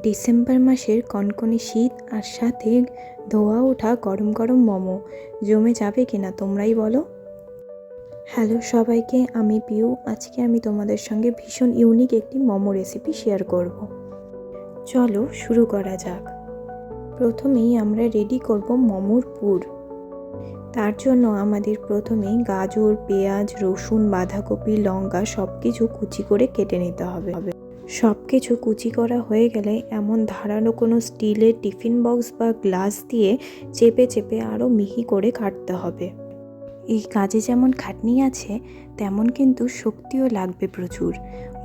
December মাসের কনকনে শীত আর সাথে ধোয়া ওঠা গরম গরম মোমো জমে যাবে কিনা তোমরাই বলো। হ্যালো সবাইকে, আমি পিউ। আজকে আমি তোমাদের সঙ্গে ভীষণ ইউনিক একটি মোমো রেসিপি শেয়ার করব। চলো শুরু করা যাক। প্রথমেই আমরা রেডি করব মোমোর পুর। তার জন্য আমাদের প্রথমেই গাজর, পেঁয়াজ, রসুন, বাঁধাকপি, লঙ্কা সব কিছু কুচি করে কেটে নিতে হবে। সব কিছু কুচি করা হয়ে গেলে এমন ধারালো কোনো স্টিলের টিফিন বক্স বা গ্লাস দিয়ে চেপে চেপে আরও মিহি করে কাটতে হবে। এই কাজে যেমন খাটনি আছে তেমন কিন্তু শক্তিও লাগবে প্রচুর।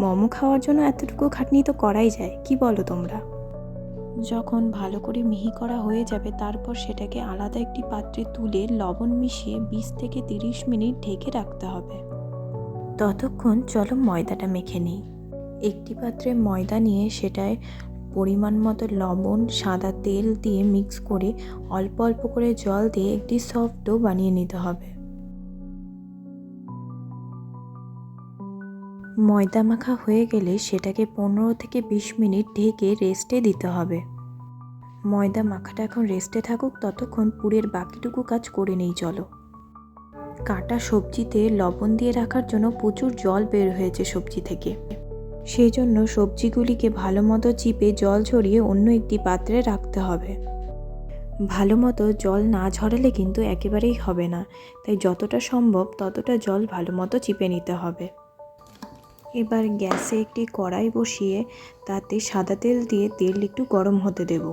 মোমো খাওয়ার জন্য এতটুকু খাটনি তো করাই যায়, কি বলো তোমরা? যখন ভালো করে মিহি করা হয়ে যাবে তারপর সেটাকে আলাদা একটি পাত্রে তুলে লবণ মিশিয়ে 20 থেকে 30 মিনিট ঢেকে রাখতে হবে। ততক্ষণ চলো ময়দাটা মেখে নিই। একটি পাত্রে ময়দা নিয়ে সেটায় পরিমাণ মতো লবণ, সাদা তেল দিয়ে মিক্স করে অল্প অল্প করে জল দিয়ে একটি সফট ডো বানিয়ে নিতে হবে। ময়দা মাখা হয়ে গেলে সেটাকে 15 থেকে 20 মিনিট ঢেকে রেস্টে দিতে হবে। ময়দা মাখাটা এখন রেস্টে থাকুক, ততক্ষণ পুরের বাকিটুকু কাজ করে নেই চলো। কাটা সবজিতে লবণ দিয়ে রাখার জন্য প্রচুর জল বের হয়েছে সবজি থেকে। সেই জন্য সবজিগুলিকে ভালো মতো চিপে জল ঝরিয়ে অন্য একটি পাত্রে রাখতে হবে। ভালো মতো জল না ঝরালে কিন্তু একেবারেই হবে না, তাই যতটা সম্ভব ততটা জল ভালো মতো চিপে নিতে হবে। এবার গ্যাসে একটি কড়াই বসিয়ে তাতে সাদা তেল দিয়ে তেল একটু গরম হতে দেব।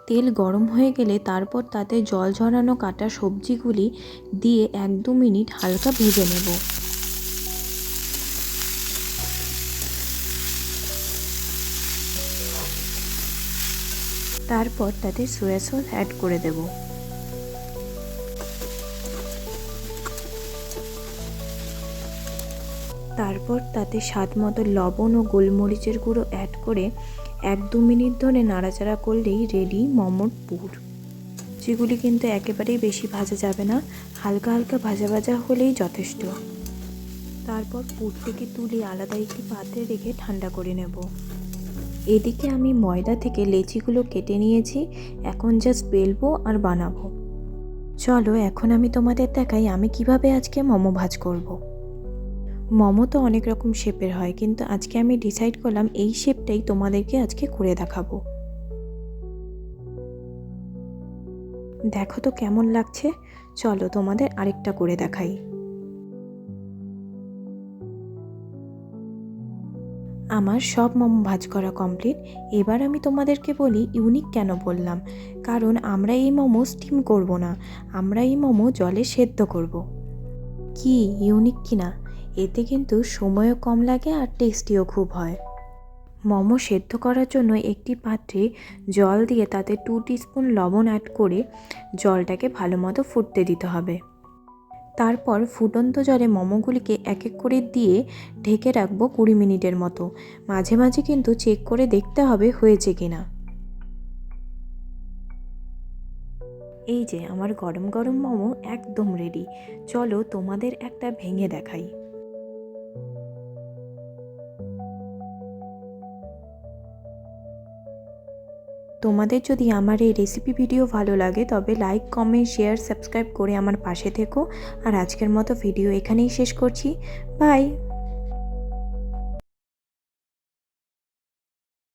তেল গরম হয়ে গেলে তারপর তাতে জল ঝরানো কাটা সবজিগুলি দিয়ে 1-2 মিনিট হালকা ভেজে নেব। তারপর তাতে সয়া সস অ্যাড করে দেব। তারপর তাতে স্বাদ মতো লবণ ও গোলমরিচের গুঁড়ো অ্যাড করে 1-2 মিনিট ধরে নাড়াচাড়া করলেই রেডি মোমোর পুর। যেগুলি কিন্তু একেবারেই বেশি ভাজা যাবে না, হালকা হালকা ভাজা ভাজা হলেই যথেষ্ট। তারপর পুরটিকে তুলে আলাদা একটি পাত্রে রেখে ঠান্ডা করে নেব। এদিকে আমি ময়দা থেকে লেচিগুলো কেটে নিয়েছি, এখন জাস্ট বেলবো আর বানাবো। চলো এখন আমি তোমাদের দেখাই আমি কিভাবে আজকে মোমো ভাজ করব। মোমো তো অনেক রকম শেপের হয়, কিন্তু আজকে আমি ডিসাইড করলাম এই শেপটাই তোমাদেরকে আজকে করে দেখাবো। দেখো তো কেমন লাগছে। চলো তোমাদের আরেকটা করে দেখাই। আমার সব মোমো ভাজ করা কমপ্লিট। এবার আমি তোমাদেরকে বলি ইউনিক কেন বললাম, কারণ আমরা এই মোমো স্টিম করব না, আমরা এই মোমো জলে সেদ্ধ করব। কি ইউনিক কিনা? এতে কিন্তু সময়ও কম লাগে আর টেস্টিও খুব হয়। মোমো সেদ্ধ করার জন্য একটি পাত্রে জল দিয়ে তাতে 2 টিস্পুন লবণ অ্যাড করে জলটাকে ভালো মতো ফুটতে দিতে হবে। তারপর ফুটন্ত জলে মোমোগুলিকে এক এক করে দিয়ে ঢেকে রাখবো 20 মিনিটের মতো। মাঝে মাঝে কিন্তু চেক করে দেখতে হবে হয়েছে কিনা। এই যে আমার গরম গরম মোমো একদম রেডি। চলো তোমাদের একটা ভেঙে দেখাই। তোমাদের যদি আমার এই রেসিপি ভিডিও ভালো লাগে তবে লাইক, কমেন্ট, শেয়ার, সাবস্ক্রাইব করে আমার পাশে থেকো। আর আজকের মতো ভিডিও এখানেই শেষ করছি। বাই।